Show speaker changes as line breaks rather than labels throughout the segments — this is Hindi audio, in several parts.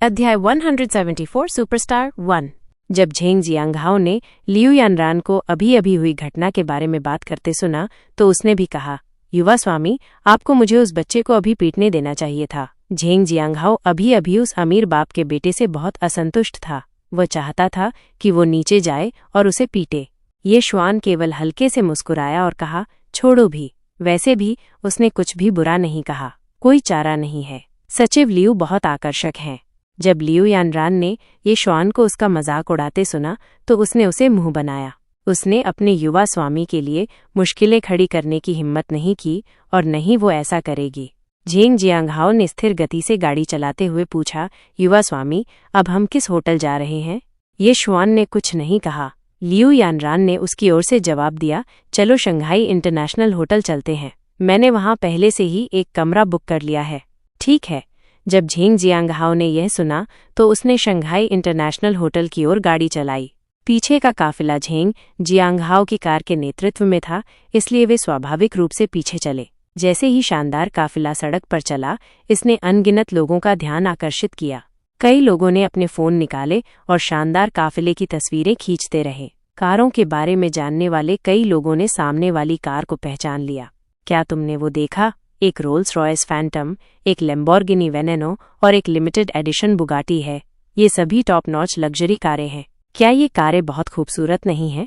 अध्याय 174 सुपरस्टार 1। जब झेंग जियांगहाओ ने लियू यानरान को अभी अभी हुई घटना के बारे में बात करते सुना तो उसने भी कहा, युवा स्वामी, आपको मुझे उस बच्चे को अभी पीटने देना चाहिए था। झेंग जियांगहाओ अभी अभी उस अमीर बाप के बेटे से बहुत असंतुष्ट था। वह चाहता था कि वो नीचे जाए और उसे पीटे। ये श्वान केवल हल्के से मुस्कुराया और कहा, छोड़ो भी, वैसे भी उसने कुछ भी बुरा नहीं कहा, कोई चारा नहीं है। सचिव लियू बहुत आकर्षक हैं। जब लियू यानरान ने ये श्वान को उसका मजाक उड़ाते सुना तो उसने उसे मुंह बनाया। उसने अपने युवा स्वामी के लिए मुश्किलें खड़ी करने की हिम्मत नहीं की और न ही वो ऐसा करेगी। झेंग जियांगहाओ ने स्थिर गति से गाड़ी चलाते हुए पूछा, युवा स्वामी, अब हम किस होटल जा रहे हैं? ये श्वान ने कुछ नहीं कहा। लियू यानरान ने उसकी ओर से जवाब दिया, चलो शंघाई इंटरनेशनल होटल चलते हैं, मैंने वहां पहले से ही एक कमरा बुक कर लिया है। ठीक है। जब झेंग जियांगहाओ ने यह सुना तो उसने शंघाई इंटरनेशनल होटल की ओर गाड़ी चलाई। पीछे का काफिला झेंग जियांगहाओ की कार के नेतृत्व में था, इसलिए वे स्वाभाविक रूप से पीछे चले। जैसे ही शानदार काफिला सड़क पर चला, इसने अनगिनत लोगों का ध्यान आकर्षित किया। कई लोगों ने अपने फोन निकाले और शानदार काफिले की तस्वीरें खींचते रहे। कारों के बारे में जानने वाले कई लोगों ने सामने वाली कार को पहचान लिया। क्या तुमने वो देखा? एक रोल्स रॉयस फैंटम, एक लैम्बोर्गिनी वेनेनो और एक लिमिटेड एडिशन बुगाटी है। ये सभी टॉप नॉच लग्जरी कारें हैं। क्या ये कारें बहुत खूबसूरत नहीं हैं?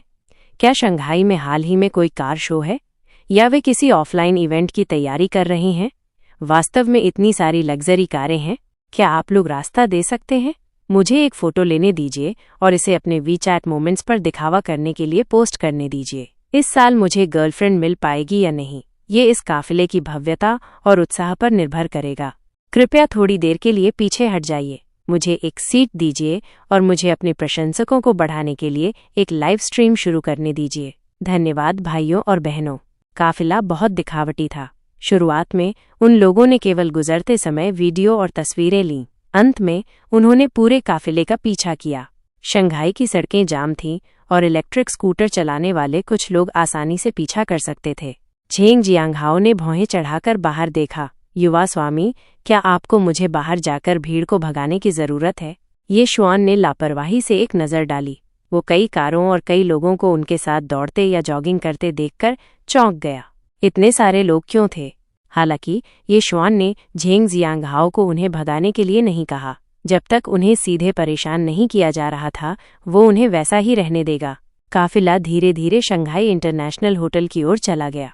क्या शंघाई में हाल ही में कोई कार शो है या वे किसी ऑफलाइन इवेंट की तैयारी कर रही हैं? वास्तव में इतनी सारी लग्जरी कारें हैं। क्या आप लोग रास्ता दे सकते हैं? मुझे एक फ़ोटो लेने दीजिए और इसे अपने वीचैट मोमेंट्स पर दिखावा करने के लिए पोस्ट करने दीजिए। इस साल मुझे गर्लफ्रेंड मिल पाएगी या नहीं, ये इस काफिले की भव्यता और उत्साह पर निर्भर करेगा। कृपया थोड़ी देर के लिए पीछे हट जाइए, मुझे एक सीट दीजिए और मुझे अपने प्रशंसकों को बढ़ाने के लिए एक लाइव स्ट्रीम शुरू करने दीजिए। धन्यवाद भाइयों और बहनों। काफिला बहुत दिखावटी था। शुरुआत में उन लोगों ने केवल गुजरते समय वीडियो और तस्वीरें लीं। अंत में उन्होंने पूरे काफिले का पीछा किया। शंघाई की सड़कें जाम थीं और इलेक्ट्रिक स्कूटर चलाने वाले कुछ लोग आसानी से पीछा कर सकते थे। झेंग जियांगहाओ ने भौहें चढ़ाकर बाहर देखा। युवा स्वामी, क्या आपको मुझे बाहर जाकर भीड़ को भगाने की जरूरत है? ये श्वान ने लापरवाही से एक नज़र डाली। वो कई कारों और कई लोगों को उनके साथ दौड़ते या जॉगिंग करते देखकर चौंक गया। इतने सारे लोग क्यों थे? हालांकि ये श्वान ने झेंग जियांगहाओ को उन्हें भगाने के लिए नहीं कहा। जब तक उन्हें सीधे परेशान नहीं किया जा रहा था, वो उन्हें वैसा ही रहने देगा। काफिला धीरे धीरे शंघाई इंटरनेशनल होटल की ओर चला गया।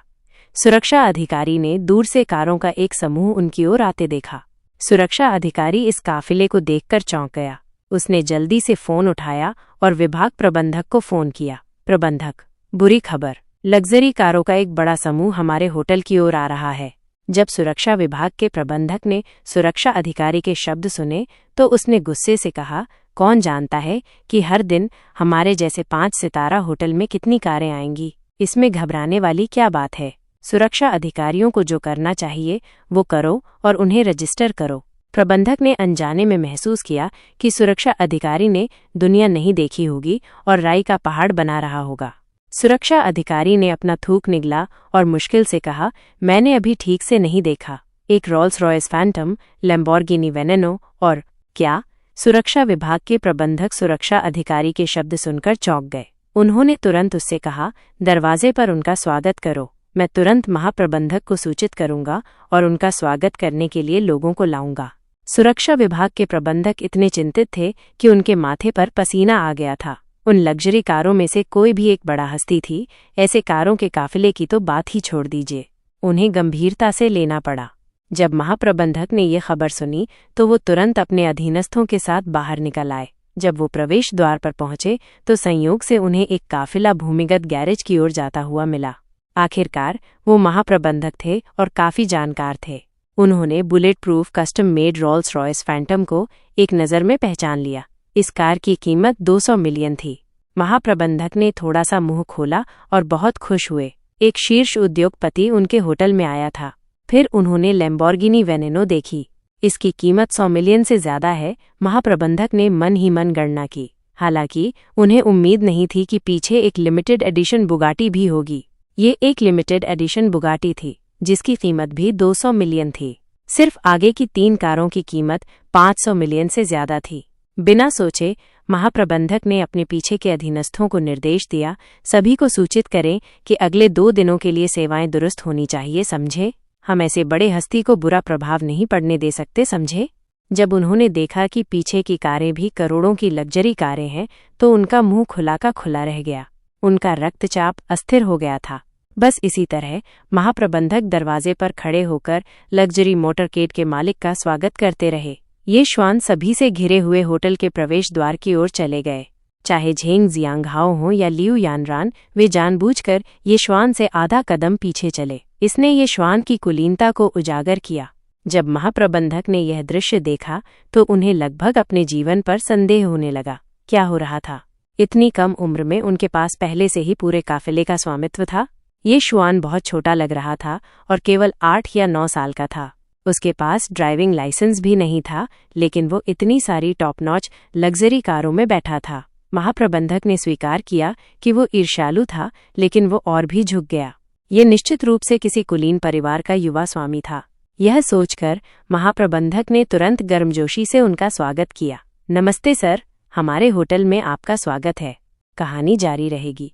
सुरक्षा अधिकारी ने दूर से कारों का एक समूह उनकी ओर आते देखा। सुरक्षा अधिकारी इस काफिले को देखकर चौंक गया। उसने जल्दी से फोन उठाया और विभाग प्रबंधक को फोन किया। प्रबंधक, बुरी खबर, लग्जरी कारों का एक बड़ा समूह हमारे होटल की ओर आ रहा है। जब सुरक्षा विभाग के प्रबंधक ने सुरक्षा अधिकारी के शब्द सुने तो उसने गुस्से से कहा, कौन जानता है कि हर दिन हमारे जैसे 5 सितारा होटल में कितनी कारें आएंगी? इसमें घबराने वाली क्या बात है? सुरक्षा अधिकारियों को जो करना चाहिए वो करो और उन्हें रजिस्टर करो। प्रबंधक ने अनजाने में महसूस किया कि सुरक्षा अधिकारी ने दुनिया नहीं देखी होगी और राई का पहाड़ बना रहा होगा। सुरक्षा अधिकारी ने अपना थूक निगला और मुश्किल से कहा, मैंने अभी ठीक से नहीं देखा। एक रोल्स रॉयस फैंटम, लैम्बोर्गिनी वेनेनो और क्या? सुरक्षा विभाग के प्रबंधक सुरक्षा अधिकारी के शब्द सुनकर चौंक गए। उन्होंने तुरंत उससे कहा, दरवाजे पर उनका स्वागत करो। मैं तुरंत महाप्रबंधक को सूचित करूंगा और उनका स्वागत करने के लिए लोगों को लाऊंगा। सुरक्षा विभाग के प्रबंधक इतने चिंतित थे कि उनके माथे पर पसीना आ गया था। उन लग्जरी कारों में से कोई भी एक बड़ा हस्ती थी। ऐसे कारों के काफिले की तो बात ही छोड़ दीजिए। उन्हें गंभीरता से लेना पड़ा। जब महाप्रबंधक ने ये खबर सुनी तो वो तुरंत अपने अधीनस्थों के साथ बाहर निकल आए। जब वो प्रवेश द्वार पर पहुंचे तो संयोग से उन्हें एक काफिला भूमिगत गैरेज की ओर जाता हुआ मिला। आखिरकार वो महाप्रबंधक थे और काफी जानकार थे। उन्होंने bullet proof custom made Rolls Royce Phantom को एक नज़र में पहचान लिया। इस कार की कीमत 200 मिलियन थी। महाप्रबंधक ने थोड़ा सा मुंह खोला और बहुत खुश हुए। एक शीर्ष उद्योगपति उनके होटल में आया था। फिर उन्होंने लैम्बोर्गिनी वेनेनो देखी। इसकी कीमत 100 मिलियन से ज्यादा है। महाप्रबंधक ने मन ही मन गणना की। हालांकि उन्हें उम्मीद नहीं थी कि पीछे एक लिमिटेड एडिशन बुगाटी भी होगी। ये एक लिमिटेड एडिशन बुगाटी थी जिसकी कीमत भी 200 मिलियन थी। सिर्फ आगे की 3 कारों की कीमत 500 मिलियन से ज्यादा थी। बिना सोचे महाप्रबंधक ने अपने पीछे के अधीनस्थों को निर्देश दिया, सभी को सूचित करें कि अगले 2 दिनों के लिए सेवाएं दुरुस्त होनी चाहिए, समझे? हम ऐसे बड़े हस्ती को बुरा प्रभाव नहीं पड़ने दे सकते, समझे? जब उन्होंने देखा कि पीछे की कारें भी करोड़ों की लग्जरी कारें हैं, तो उनका मुंह खुला का खुला रह गया। उनका रक्तचाप अस्थिर हो गया था। बस इसी तरह महाप्रबंधक दरवाजे पर खड़े होकर लग्जरी मोटरकेड के मालिक का स्वागत करते रहे। ये श्वान सभी से घिरे हुए होटल के प्रवेश द्वार की ओर चले गए। चाहे झेंग जियांगहाओ हो या लियू यानरान, वे जानबूझकर ये श्वान से आधा कदम पीछे चले। इसने ये श्वान की कुलीनता को उजागर किया। जब महाप्रबंधक ने यह दृश्य देखा तो उन्हें लगभग अपने जीवन पर संदेह होने लगा। क्या हो रहा था? इतनी कम उम्र में उनके पास पहले से ही पूरे काफिले का स्वामित्व था। ये श्वान बहुत छोटा लग रहा था और केवल 8 या 9 साल का था। उसके पास ड्राइविंग लाइसेंस भी नहीं था, लेकिन वो इतनी सारी टॉप नॉच लग्जरी कारों में बैठा था। महाप्रबंधक ने स्वीकार किया कि वो ईर्ष्यालु था, लेकिन वो और भी झुक गया। ये निश्चित रूप से किसी कुलीन परिवार का युवा स्वामी था। यह सोचकर महाप्रबंधक ने तुरंत गर्मजोशी से उनका स्वागत किया। नमस्ते सर, हमारे होटल में आपका स्वागत है। कहानी जारी रहेगी।